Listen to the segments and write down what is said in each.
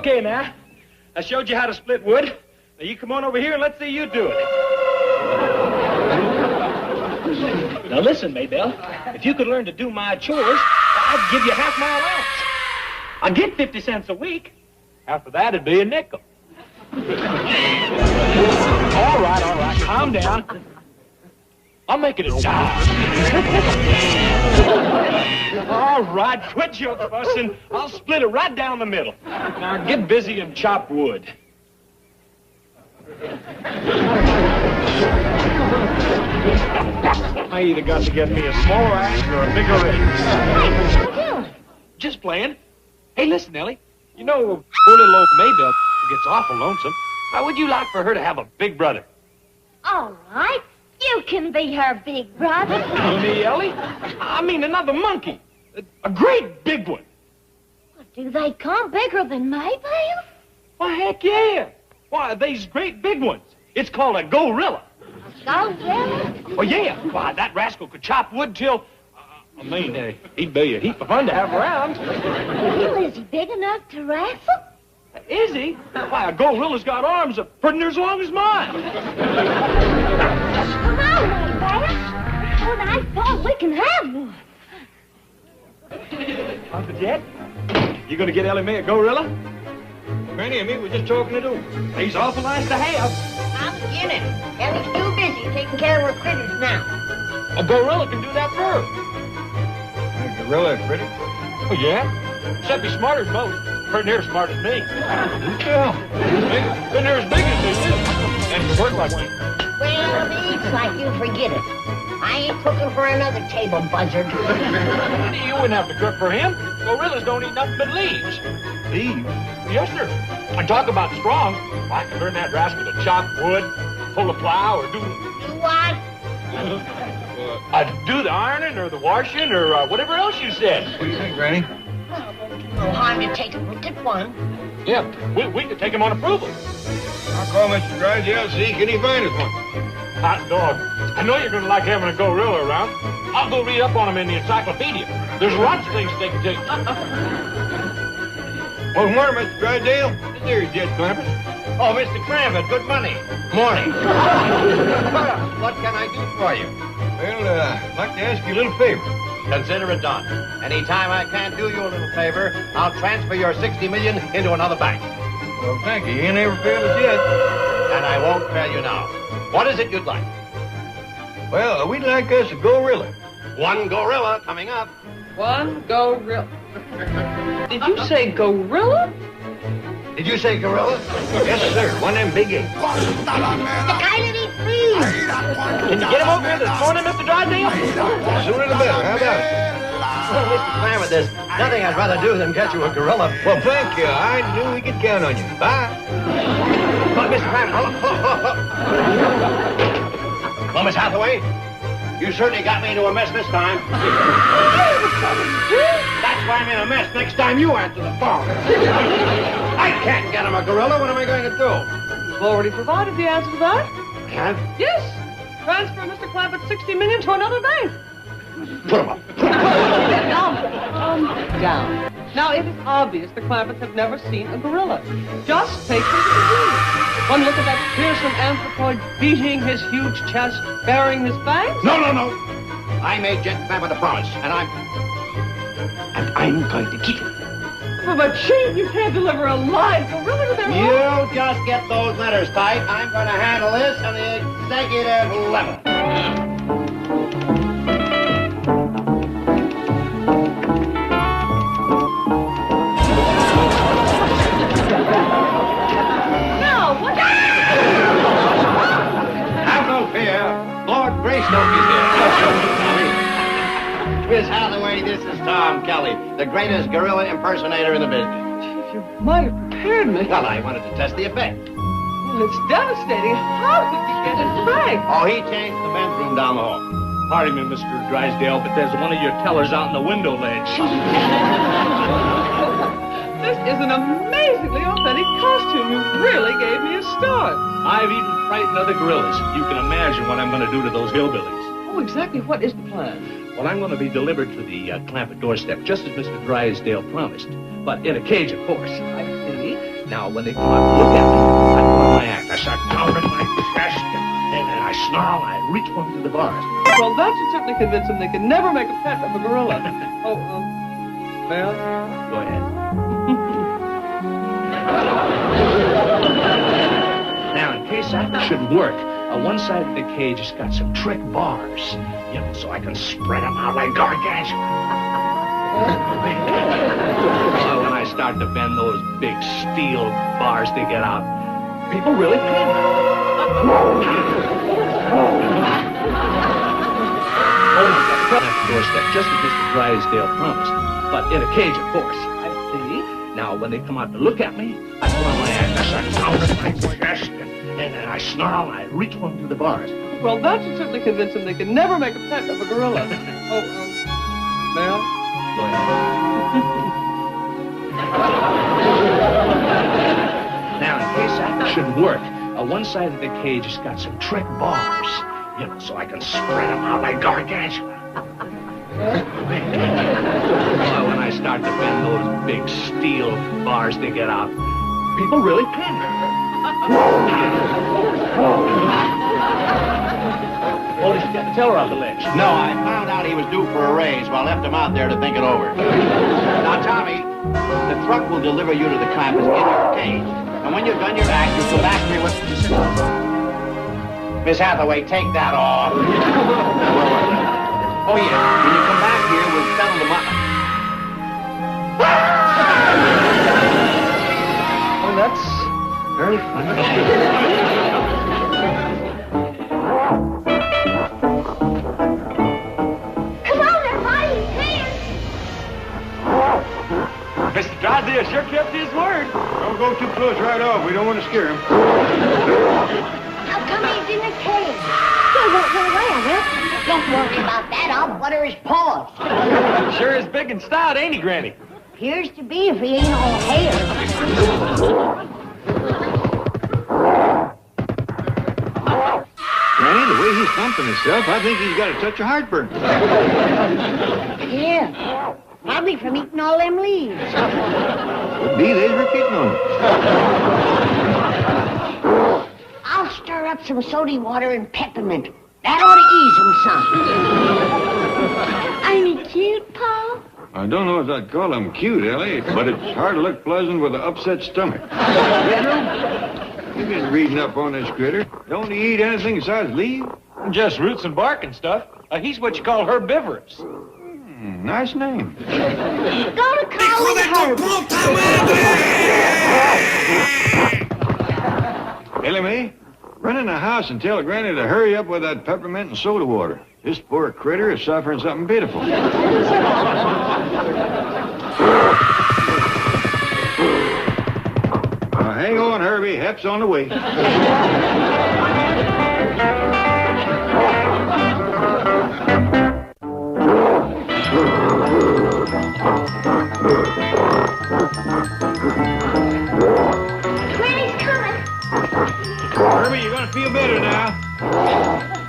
Okay, now. I showed you how to split wood. Now, you come on over here and let's see you do it. Now, listen, Maybelle. If you could learn to do my chores, I'd give you half my allowance. I get 50 cents a week. After that, it'd be a nickel. All right. Calm down. I'll make it a dime. All right, quit your fussing. I'll split it right down the middle. Now, get busy and chop wood. I either got to get me a smaller axe or a bigger rig. What are you doing? Just playing. Hey, listen, Ellie. You know, poor little old Maybelle gets awful lonesome. How would you like for her to have a big brother? All right. You can be her big brother. Me, Ellie? I mean, another monkey. A great big one. What do they come bigger than Maybelle? Why, heck yeah. Why, they's great big ones. It's called a gorilla. Gorilla? Oh, yeah. Why, that rascal could chop wood till... he'd be a heap of fun to have around. Well, is he big enough to wrestle? Is he? Why, a gorilla's got arms pretty near as long as mine. Come on, Maybelle. Oh, I thought we can have one. Uncle Jet, you gonna get Ellie Mae a gorilla? Granny and me were just talking it over. He's awful nice to have. I'm beginning. Ellie's too busy taking care of her critters now. A gorilla can do that for her. A gorilla pretty? Oh, yeah? Except he's smarter than most. Pretty near as smart as me. Yeah. Pretty near as big as me, too. And he work like me. Well, it's like you forget it. I ain't cooking for another table buzzard. You wouldn't have to cook for him. Gorillas don't eat nothing but leaves. Leaves? Yes, sir. And talk about strong. I can learn that rascal to chop wood, pull a plow, or do what? do the ironing or the washing or whatever else you said. What do you think, Granny? No harm to take a look at one. Yeah, we could take him on approval. I'll call Mr. Drysdale, see can he find us one. Hot dog. I know you're going to like having a gorilla around. I'll go read up on him in the encyclopedia. There's lots of things they can do. Well, good morning, Mr. Drysdale. There's Jet Clampett. Oh, Mr. Clampett, good morning. Morning. What can I do for you? Well, I'd like to ask you a little favor. Consider it done. Anytime I can't do you a little favor, I'll transfer your $60 million into another bank. Well, thank you. You ain't never failed us yet. And I won't fail you now. What is it you'd like? Well, we'd like us a gorilla. One gorilla coming up. One gorilla. Did you say gorilla? Did you say gorilla? Yes, sir. One of them big eggs. The guy that eats leaves. Can you get him over here this morning, Mr. Drysdale? Sooner the better. How about it? Well, Mr. Clampett, there's nothing I'd rather do than get you a gorilla. Well, thank you. I knew we could count on you. Bye. But, Mr. Clampett, hold on. Well, Miss Hathaway, you certainly got me into a mess this time. That's why I'm in a mess. Next time you answer the phone. I can't get him a gorilla. What am I going to do? You've already provided the answer to that. Can't? Yes. Transfer Mr. Clampett $60 million to another bank. Put him up. Down. Now, it is obvious the Clampetts have never seen a gorilla. Just take them to the zoo. One look at that fearsome anthropoid beating his huge chest, baring his fangs. No. I made Jet Clampett a promise, and I'm going to keep it. But, Chief, you can't deliver a live gorilla to their home. You just get those letters tight. I'm going to handle this on the executive level. Have no fear. Lord Greystoke is here. Miss Hathaway, this is Tom Kelly, the greatest gorilla impersonator in the business. Chief, you might have prepared me. Well, I wanted to test the effect. Well, it's devastating. How did he get into the bank? Oh, he changed the men's room down the hall. Pardon me, Mr. Drysdale, but there's one of your tellers out in the window ledge. This is an amazingly authentic costume. You really gave me a start. I've even frightened other gorillas. You can imagine what I'm going to do to those hillbillies. Oh, exactly. What is the plan? Well, I'm going to be delivered to the Clampett doorstep, just as Mr. Drysdale promised. But in a cage, of course. I see. Now, when they come out to look at me, I put on my act. I start pounding my chest, and I snarl, I reach one through the bars. Well, that should certainly convince them they can never make a pet of a gorilla. Oh, may I? Go ahead. Now, in case that shouldn't work, one side of the cage has got some trick bars, so I can spread them out like gargantuan. When I start to bend those big steel bars to get out, people really pay me. Doorstep, just as Mr. Drysdale promised, but in a cage, of course. I see. Now, when they come out to look at me, I put on my act. I start pounding my chest, and I snarl, and I reach one through the bars. Well, that should certainly convince them they can never make a pet of a gorilla. Oh, may I? Go ahead. Now, in case that shouldn't work, one side of the cage has got some trick bars, so I can spread them out like gargantuan. When I start to bend those big steel bars to get out, people really pay me. Oh, did you get the teller off the ledge? No, I found out he was due for a raise, so I left him out there to think it over. Now, Tommy, the truck will deliver you to the clampets in your cage. And when you've done your act, you'll come back to me with... Miss Hathaway, take that off. Oh, yeah. When you come back here, we'll settle the matter. Oh, that's very funny. Come on, everybody, dance. Mr. Drysdale sure kept his word. Don't go too close right off. We don't want to scare him. Now come he's in the cage. He won't run away, I will. Don't worry about that. I'll butter his paws. Sure is big and stout, ain't he, Granny? Appears to be if he ain't all hair. Granny, the way he's thumping himself, I think he's got a touch of heartburn. Yeah. Probably from eating all them leaves. Could be they's repeating on him. I'll stir up some soda water and peppermint. That ought to ease him some. Ain't he cute, Pa? I don't know if I'd call him cute, Ellie, but it's hard to look pleasant with an upset stomach. You've been reading up on this critter. Don't he eat anything besides leaves? Just roots and bark and stuff. He's what you call herbivorous. Nice name. Gonna call him Herbie. Ellie Mae, run in the house and tell Granny to hurry up with that peppermint and soda water. This poor critter is suffering something pitiful. Hang on, Herbie. Hep's on the way. Granny's coming. Herbie, you're going to feel better now.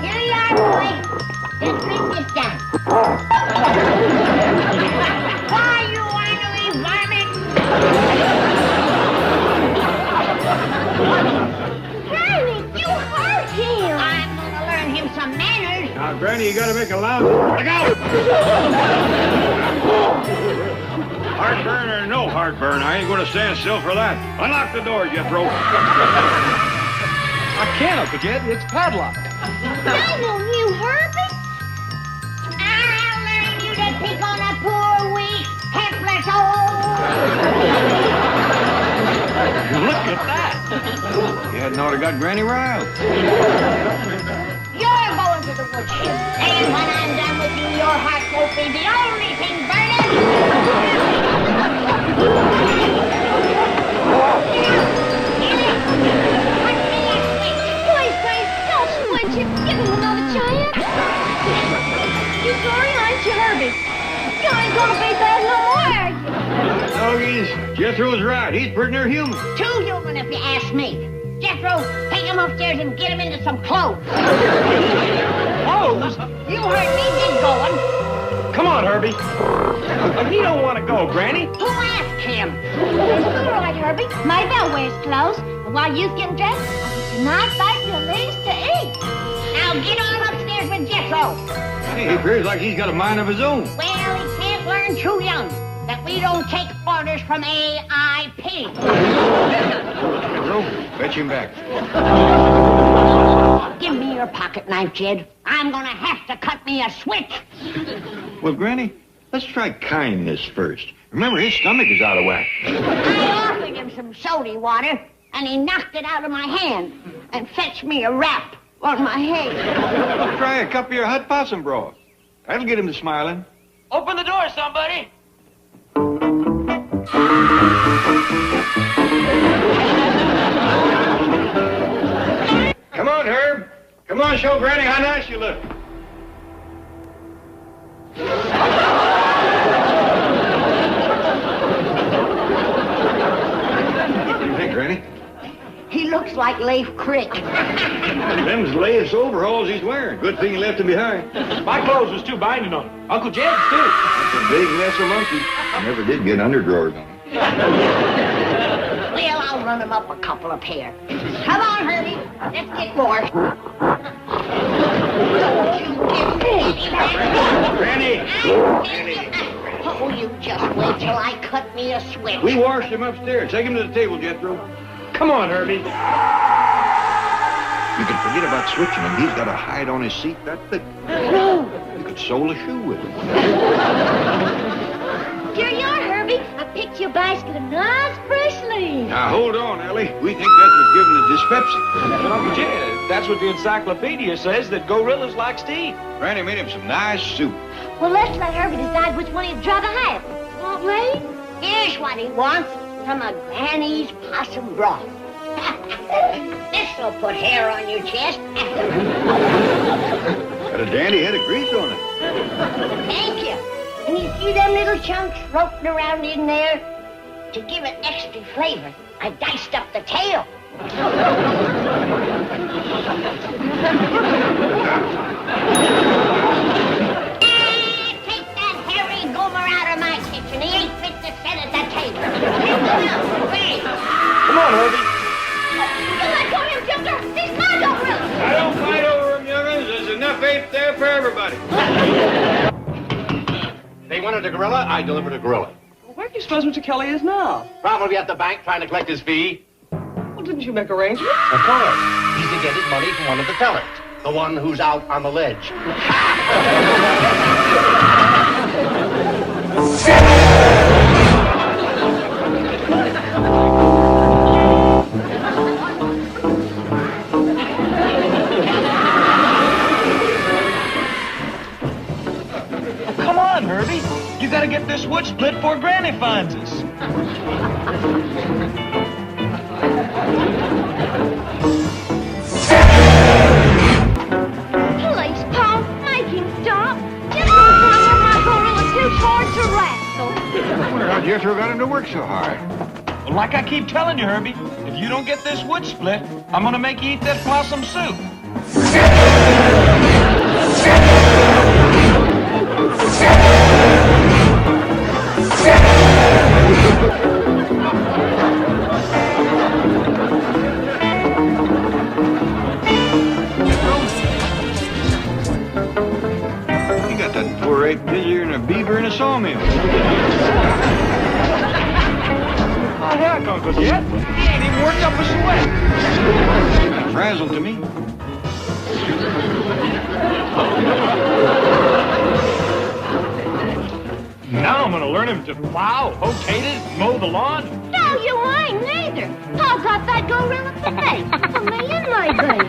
Here you are, boy. Just bring this down. Why, you ornery varmint? Granny, you hurt him. I'm gonna learn him some manners. Now, Granny, you got to make a loud... Look out! Heartburn or no heartburn, I ain't going to stand still for that. Unlock the door, Jethro. I can't, Kid. It's padlocked. I know you, Herbie. I'll learn you to pick on a poor, weak, helpless old... Look at that. You hadn't ought to got Granny riled. You're going to the woodshed. And when I'm done with you, your heart will be the only thing burning. Please, don't switch him. Give him another chance. You sorry, aren't you, Herbie? You ain't gonna be bad no more, are you? Doggies, Jethro's right. He's pretty near human. Too human, if you ask me. Jethro, take him upstairs and get him into some clothes. Clothes? You heard me, get going. Come on, Herbie. He don't want to go, Granny. Who asked him? It's all right, Herbie. Maybelle wears clothes. And while you's getting dressed, I'll get you a nice bite of leaves to eat. Now get on upstairs with Jethro. Hey, he appears like he's got a mind of his own. Well, he can't learn too young that we don't take orders from AIP. Jethro, fetch him back. Give me your pocket knife, Jed. I'm gonna have to cut me a switch. Well, Granny, let's try kindness first. Remember, his stomach is out of whack. I offered him some soda water, and he knocked it out of my hand and fetched me a wrap on my head. Try a cup of your hot possum broth. That'll get him to smiling. Open the door, somebody. Come on, Herb. Come on, show Granny how nice you look. What do you think, Granny? He looks like Leif Crick. Them's latest overalls he's wearing. Good thing he left them behind. My clothes was too binding on him. Uncle Jed's, too. That's a big mess of monkey. I never did get underdrawers on him. Well, I'll run him up a couple of pair. Come on, Herbie. Let's get more. Don't you give me that. Granny! Oh, you just wait till I cut me a switch. We washed him upstairs. Take him to the table, Jethro. Come on, Herbie. You can forget about switching him. He's got a hide on his seat that thick. You could sole a shoe with him. Here you are, Herbie. I picked you a basket of nice fresh leaves. Now, hold on, Ellie. We think that's what's giving the dyspepsia. But Uncle Jed, that's what the encyclopedia says, that gorillas like Steve. Granny made him some nice soup. Well, let's let Herbie decide which one he'd rather have. Won't we? Here's what he wants from a Granny's possum broth. This'll put hair on your chest. Got a dandy head of grease on it. Thank you. And you see them little chunks floating around in there? To give it extra flavor, I diced up the tail. Take that hairy goober out of my kitchen. He ain't fit to sit at the table. Come on, Herbie. You let go of him, Jumper. He's my gorilla. I don't fight over him, young'uns. There's enough ape there for everybody. They wanted a gorilla, I delivered a gorilla. Well, where do you suppose Mr. Kelly is now? Probably at the bank trying to collect his fee. Well, didn't you make arrangements? Of course. He's to get his money from one of the tellers. The one who's out on the ledge. Come on, Herbie. You gotta get this wood split before Granny finds us. Please, Paul, make him stop. Just don't find my gorilla too hard to wrestle. I wonder how Jethro got him to work so hard. Well, like I keep telling you, Herbie, if you don't get this wood split, I'm gonna make you eat that possum soup. You got that poor ape busier than a beaver in a sawmill. Oh, heck, Uncle Jed. He ain't even worked up a sweat. Frazzled to me. Now I'm gonna learn him to plow, hoe potatoes, mow the lawn. No, you ain't neither. Paul got that gorilla for me. For me and my baby.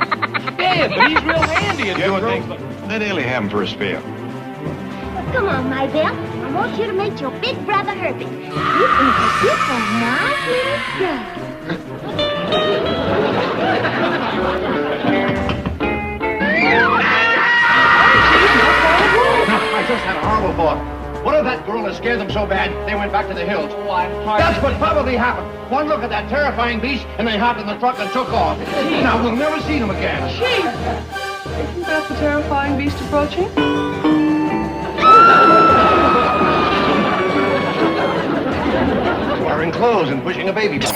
Yeah, but he's real handy at doing things like... Let Ellie have him for a spell. Come on, Maybelle. I want you to meet your big brother Herbie. You can take you for a nice little drive. I just had a horrible thought. What if that gorilla scared them so bad they went back to the hills? That's what probably happened. One look at that terrifying beast and they hopped in the truck and took off. Now we'll never see them again. Gee, isn't that the terrifying beast approaching? Or ironing clothes and pushing a baby. Tommy,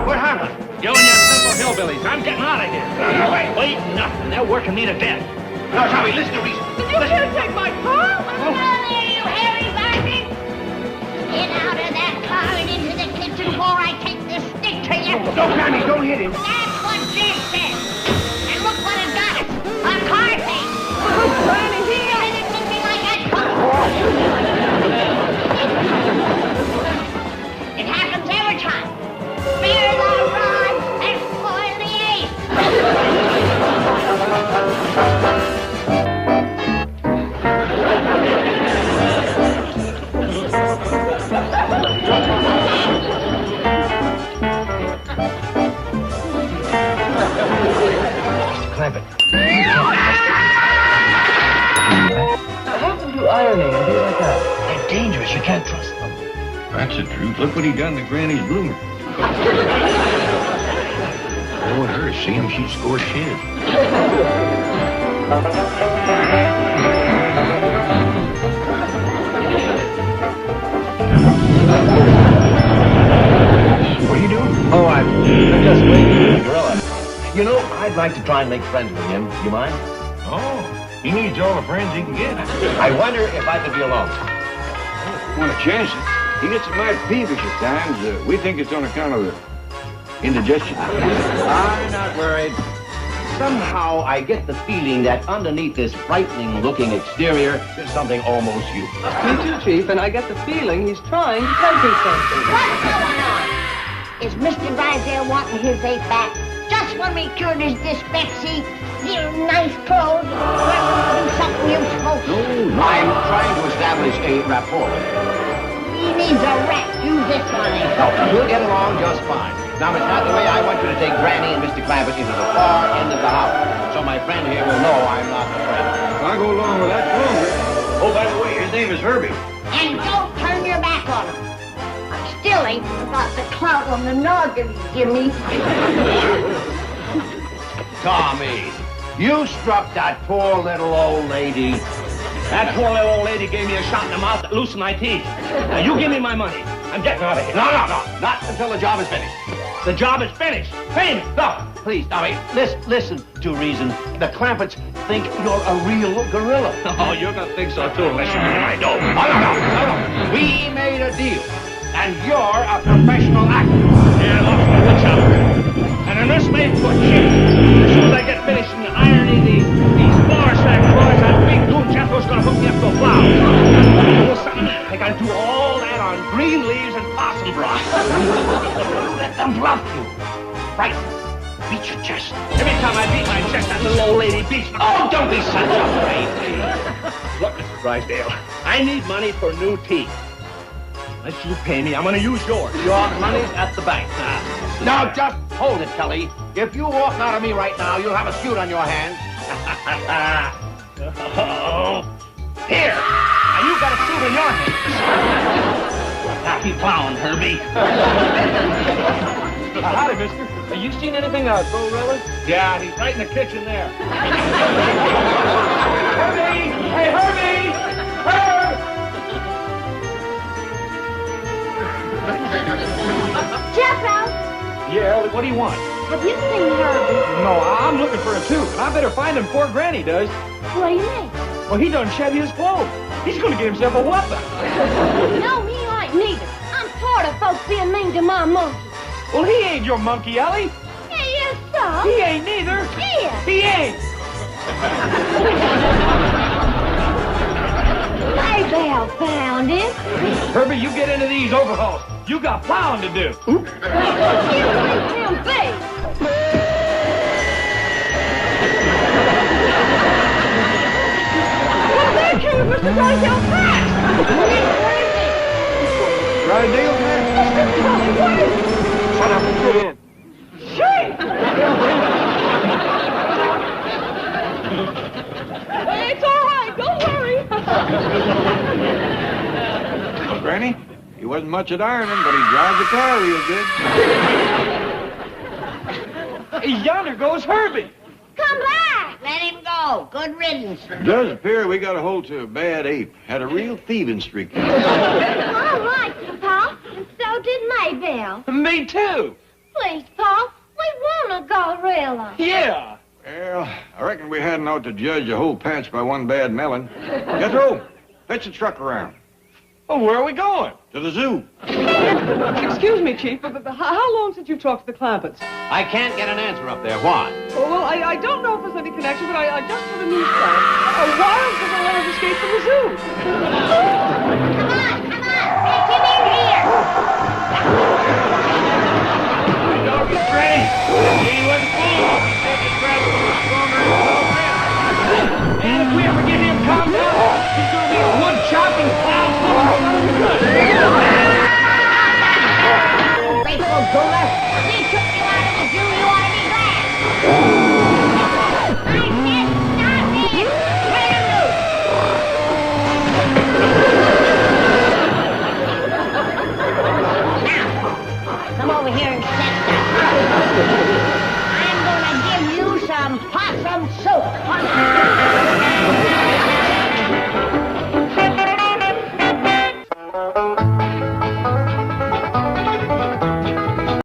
what happened? You and your simple hillbillies. I'm getting out of here. Wait, nothing. They're working me to death. No, Tommy, listen to reason. You can't take my car! Come on there, you hairy bastard! Get out of that car and into the kitchen before I take this stick to you. No, Granny, don't hit him. That's what Jim said. And look what it got us. A car thief. Granny, You didn't hit me like that. It happens every time. Fear the rod and spoil the ace. Clampett. Have them do ironing and things like that. They're dangerous. You can't trust them. That's the truth. Look what he done to Granny's bloomer. It won't hurt her. See him, she'd score his. What are you doing? Oh, I'm just waiting for the gorilla. You know, I'd like to try and make friends with him. You mind? Oh, he needs all the friends he can get. I wonder if I could be alone. Want to chance it? He gets mighty peevish at times. We think it's on account of the indigestion. I'm not worried. Somehow I get the feeling that underneath this frightening-looking exterior, there's something almost human. Me too, Chief, and I get the feeling he's trying to tell me something. What's going on? Is Mr. Drysdale wanting his ape back? Just when we cured his dyspepsy, your nice clothes, we're do something you're supposed to. I'm trying to establish a rapport. He needs a rat. Use this one. No, we'll get along just fine. Now, Miss Hathaway, I want you to take Granny and Mr. Clampett into the far end of the house, so my friend here will know I'm not the friend. I'll go along with that longer. Oh, by the way, his name is Herbie. And don't turn your back on him. I still ain't got the clout on the noggin you give me. Tommy, you struck that poor little old lady. That poor little old lady gave me a shot in the mouth that loosened my teeth. Now, you give me my money. I'm getting out of here. No, not until the job is finished. The job is finished. Pay me. No, please, Tommy, listen to reason. The Clampetts think you're a real gorilla. Oh, you're going to think so, too, unless you give me my dough. No. We made a deal, and you're a professional actor. Yeah, I lost my wits out. And in this made for cheap. As soon as I get finished in the irony, these bar sack boys, that big goon Jethro's going to hook me up to a plow. Well, something, I got to do all that on green leaves and possum broth. Let them bluff you. Right. Beat your chest. Every time I beat my chest, that little old lady beats me. Oh, don't be such a baby. Look, Mr. Drysdale, I need money for new teeth. Unless you pay me, I'm going to use yours. Your money's at the bank. Now, just hold it, Kelly. If you walk out of me right now, you'll have a suit on your hands. Oh. Here. Now, you got a suit in your hands. Happy plowing, Herbie. Howdy, mister. Have you seen anything of Gorilla? Yeah, he's right in the kitchen there. Herbie! Hey, Herbie! Herb! Jethro, Yeah, what do you want? have you seen Herbie? No, I'm looking for a tooth. I better find him before Granny does. What do you mean? Well, he done shed his clothes. He's going to get himself a whooping. No, he ain't neither. I'm tired of folks being mean to my monkey. Well, he ain't your monkey, Ellie. He is so. He ain't neither. He is. He ain't. Maybelle found him. Herbie, you get into these overhauls. You got plowing to do. You leave him be. Well, there came Mr. Drysdale fast. Drysdale, man? Shut up and go in. It's all right. Don't worry. Well, Granny, he wasn't much at ironing, but he drives the car real good. Hey, yonder goes Herbie. Come back. Let him go. Good riddance. Does appear we got a hold to a bad ape. Had a real thieving streak. I like the did Maybelle. Me too. Please, Pa, we want a gorilla. Yeah. Well, I reckon we hadn't ought to judge a whole patch by one bad melon. Jethro, fetch the truck around. Well, where are we going? To the zoo. Excuse me, Chief, but how long since you talked to the Clampetts? I can't get an answer up there. Why? Well, I don't know if there's any connection, but I just heard a news flash. A wild gorilla has escaped from the zoo. Come on, let him in here. Dog is ready. He wasn't fooled. They just grabbed him stronger than and if we ever get him calmed down, he's going to be a wood chopping plow full of Faithful Goober, we took you out of the zoo, you ought to be glad. I said stop him. Turn him loose. Now, come over here and set that. I'm going to give you some possum soup.